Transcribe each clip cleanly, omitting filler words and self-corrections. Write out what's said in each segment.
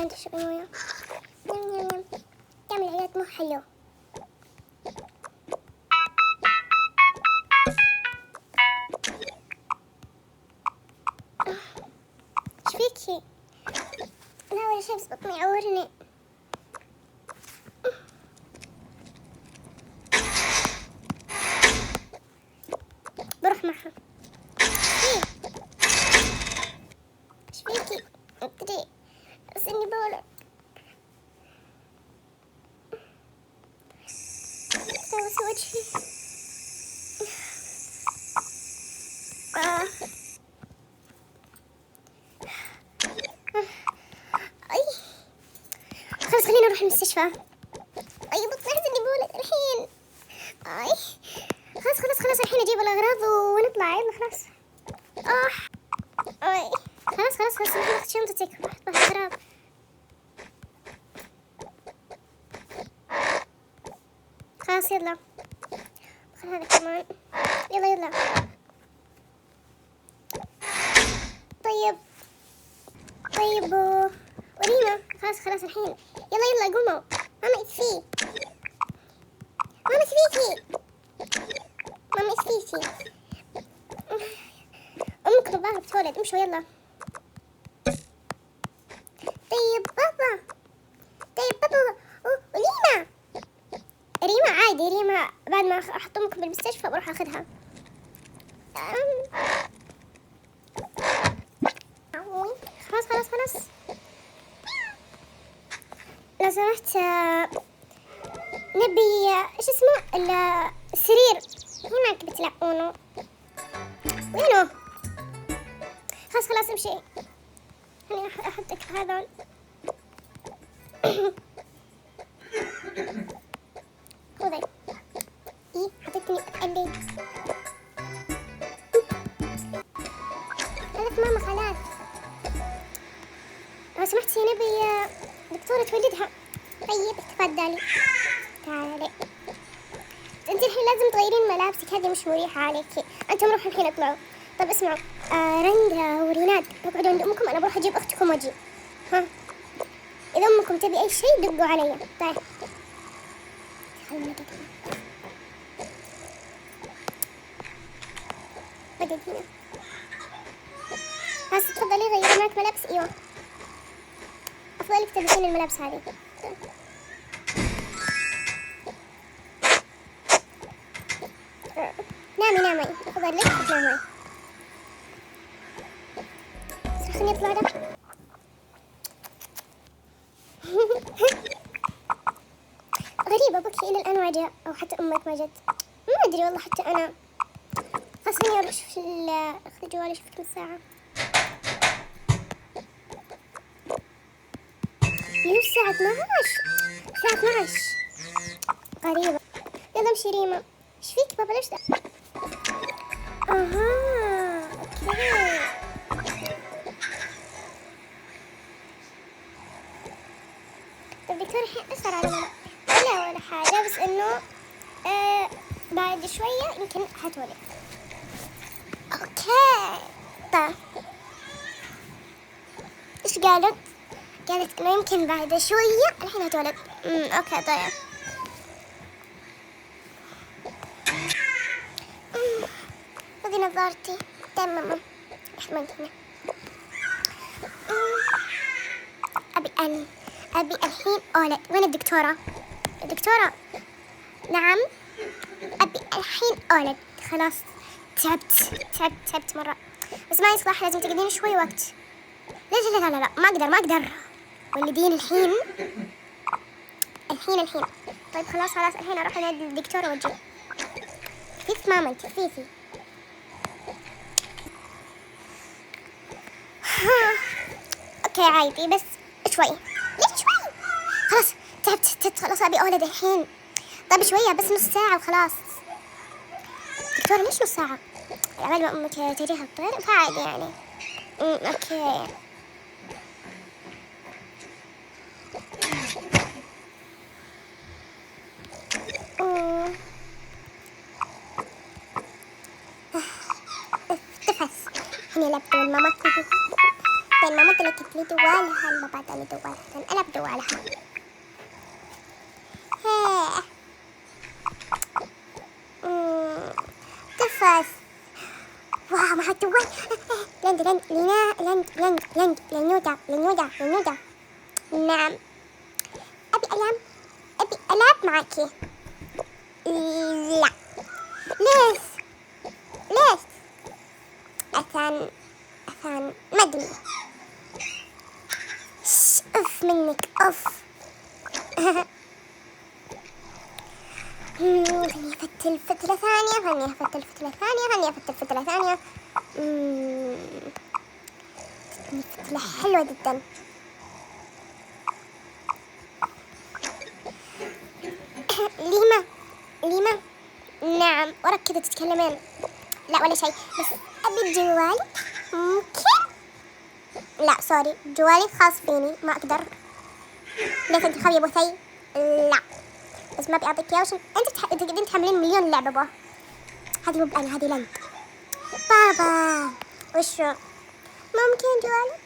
يلا انت تشربي مويه. يم يم يم. تعمل عياط مو حلو. ايش فيكي؟ لا ولا شي، بس بطني يعورني. بروح معها. ايش فيكي؟ ادري بس اني بولع. بس وجهي. اي خلاص خلينا نروح المستشفى. اي بطني احس اني بولع الحين. اي خلاص الحين اجيب الاغراض ونطلع. يلا خلاص. اي خلاص الحين اخذ شنطتك وحط بها الاغراض. خلاص يلا خذ هذا كمان. يلا طيب وريما خلاص الحين. يلا قوموا. ماما ايش فيه؟ ماما ايش فيكي؟ ماما ايش فيكي؟ امك ضباها بتولد. امشوا يلا. طيب بابا ريما عادي. ريما بعد ما احط امك بالمستشفى بروح اخذها. خلاص لو سمحت نبي ايش اسمه السرير. هنا بتلاقونه. وينه؟ خلاص امشي. خليني احطك هذول. خذي. حطيتني اتقلد. خلاص ماما خلاص. لو سمحتي نبي دكتورة تولدها. طيب تفضلي. تعالي. انت الحين لازم تغيرين ملابسك، هذه مش مريحة عليكي. انتم روحوا الحين اطلعوا. طب اسمعوا رندا وريناد اقعدوا عند امكم، انا بروح اجيب اختكم واجي. ها اذا امكم تبي اي شيء دقوا علي. طيب بدأت هنا. هسه تفضلي غيري معك ملابس. ايوه افضلك تلبسين الملابس هذه. نامي افضل لك تنامي. خليني اطلع ده. غريبة بكي الى الان ما جاء، او حتى امك ما جت. ما ادري والله حتى انا. خلاص خليني اروح اشوف اخذ جوالي اشوف كم ساعة. من الساعة 12. الساعة 12 غريبة. يلا امشي ريما. ايش فيك بابا ليش ده؟ اوكي. طب دكتور الحين ايش صار على ماما؟ ولا حاجة، بس انه بعد شوية يمكن حتولد. اوكي طيب ايش قالت؟ قالت انه يمكن بعد شوية الحين هتولد. اوكي طيب. خذي نظارتي. تمام احمد هنا. ابي الحين اولد. وين الدكتورة؟ نعم ابي الحين اولد. خلاص تعبت مرة، بس ما يصلح. لازم تقعدين شوي وقت. لا ما اقدر ولدين الحين. طيب خلاص الحين اروح انادي الدكتورة واجي. كيف ماما انت كيفي؟ اوكي عادي بس شوي. ليش شوي؟ خلاص تعبت خلاص ابي اولد الحين. طيب شوية بس نص ساعة وخلاص. دكتورة ليش نص ساعة؟ عبال ما امك تجيها الطير فعادي يعني. اوكي. تفس. هني لعبت بين مامتك لك لي دوالها ما بعد لي دوالها أنا بدوالها. تفاس واو مع الدوال. لند لينا لند لنودا. نعم أبي ألعب معاكي. لا ليش عشان ما أدري. أف منك أف. خليني أفتل فتلة ثانية. فتلة حلوة جدا. ليما نعم وراك كذا تتكلمين. لا ولا شيء بس أبي جوالي ممكن. لا سوري جوالي خاص فيني ما أقدر. ليش أنت خاوي يا بوثي؟ لا بس ما أعطيك إياه عشان أنت تقدرين تحملين مليون لعبة بوه. هذه مو بأنا هذه لند. بابا وشو ممكن جوالك؟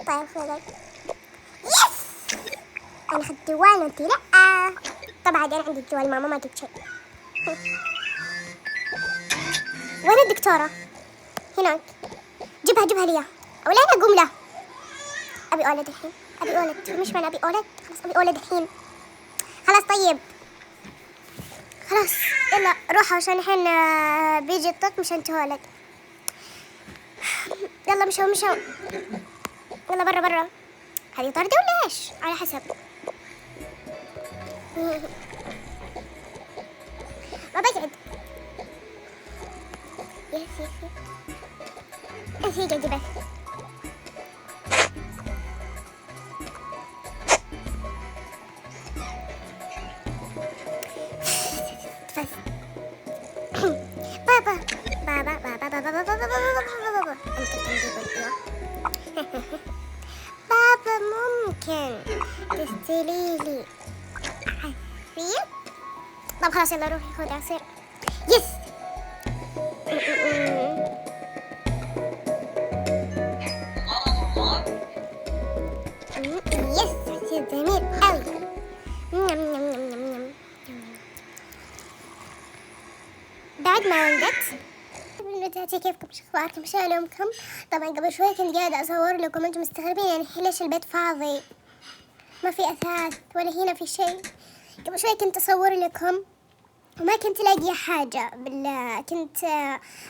طيب خذي. يس أنا أخذت جوال وأنتي لأ. طبعا أنا عندي جوال ماما ما جبت شيء. وين الدكتورة؟ هناك. جيبها لي أو لا أنا أقوم له. أبي أولد الحين مش معنى أبي أولد. خلاص أبي أولد الحين. خلاص طيب خلاص يلا روحوا عشان الحين بيجي الطق مشان تولد. يلا مشوا يلا برا. هذه طردة ولا إيش؟ على حسب. ما بقعد. يس قعدي بس. بابا بابا ممكن تستليلي عصير؟ طب خلاص يلا روحي خذي عصير. يس عصير جميل قوي. بعد ما ولدت بدأتي كيفكم شو اخباركم شو نومكم؟ طبعا قبل شوي كنت قاعدة اصور لكم انتم مستغربين يعني ليش البيت فاضي ما في اثاث ولا هنا في شيء. قبل شوي كنت اصور لكم وما كنت لاقيه حاجة كنت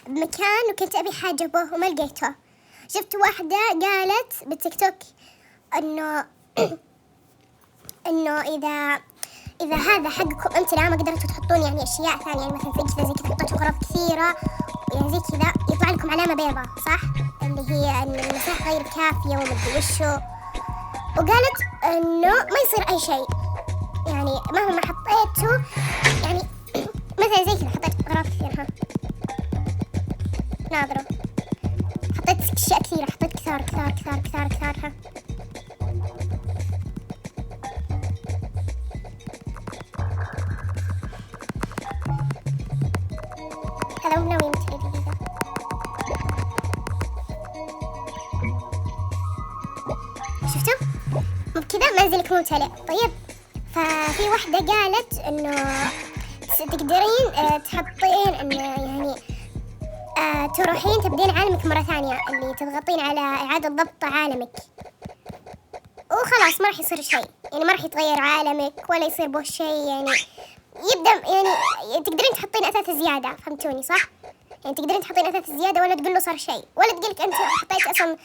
بمكان وكنت ابي حاجة به وما لقيته. شفت واحدة قالت بالتيك توك انه اذا هذا حقكم انت لا ما قدرتوا تحطون يعني اشياء ثانيه يعني مثلا زي كذا حطيتوا غرف كثيره يعني زي كذا يطلع لكم علامه بيضاء صح اللي هي ان المساحه غير كافيه ومدري وشو. وقالت انه ما يصير اي شيء يعني مهما حطيته يعني مثلا زي كذا حطيت غرف كثير. ناظروا حطيت اشياء كثيره حطيت كثار. هذا مو ناوي يمتلي دقيقة. شفتوا؟ وبكذا ما ينزلك ممتلئ. طيب ففي واحدة قالت انه تقدرين تحطين انه يعني تروحين تبدين عالمك مرة ثانية اللي تضغطين على إعادة ضبط عالمك وخلاص ما راح يصير شيء يعني ما راح يتغير عالمك ولا يصير به شيء يعني يبدأ يعني تقدرين تحطين أثاث زيادة. فهمتوني صح؟ يعني تقدرين تحطين أثاث زيادة ولا تقول له صار شيء ولا تقولك أنت حطيت أصلا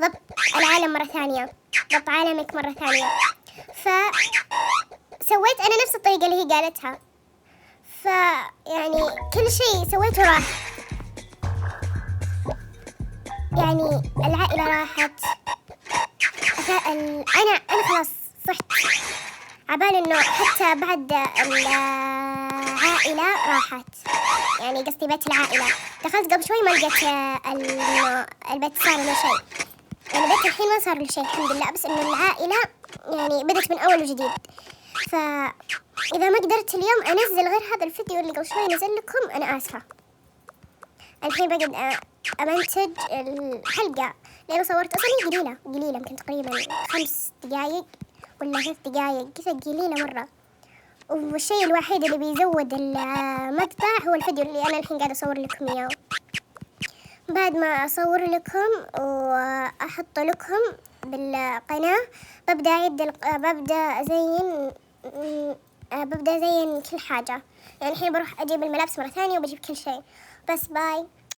ضبط العالم مرة ثانية ضبط عالمك مرة ثانية. فسويت أنا نفس الطريقة اللي هي قالتها فيعني كل شيء سويته راح يعني العائلة راحت. أنا خلاص صحت عبالي إنه حتى بعد العائلة راحت يعني قصدي بيت العائلة دخلت قبل شوي ما لقيت البيت صار له شيء يعني بيت الحين ما صار له شيء الحمد لله بس إنه العائلة يعني بدت من أول وجديد. فإذا ما قدرت اليوم أنزل غير هذا الفيديو اللي قبل شوي نزل لكم أنا آسفة. الحين بقعد أمنتج الحلقة لأنه صورت أصلا قليلة يمكن تقريبا 5 دقايق ولا 3 دقايق كذا، قليلة مرة. والشيء الوحيد اللي بيزود المقطع هو الفيديو اللي أنا الحين قاعدة أصور لكم إياه. بعد ما أصور لكم وأحط لكم بالقناة ببدأ أعد ببدأ أزين كل حاجة. يعني الحين بروح أجيب الملابس مرة ثانية وبجيب كل شيء. بس باي.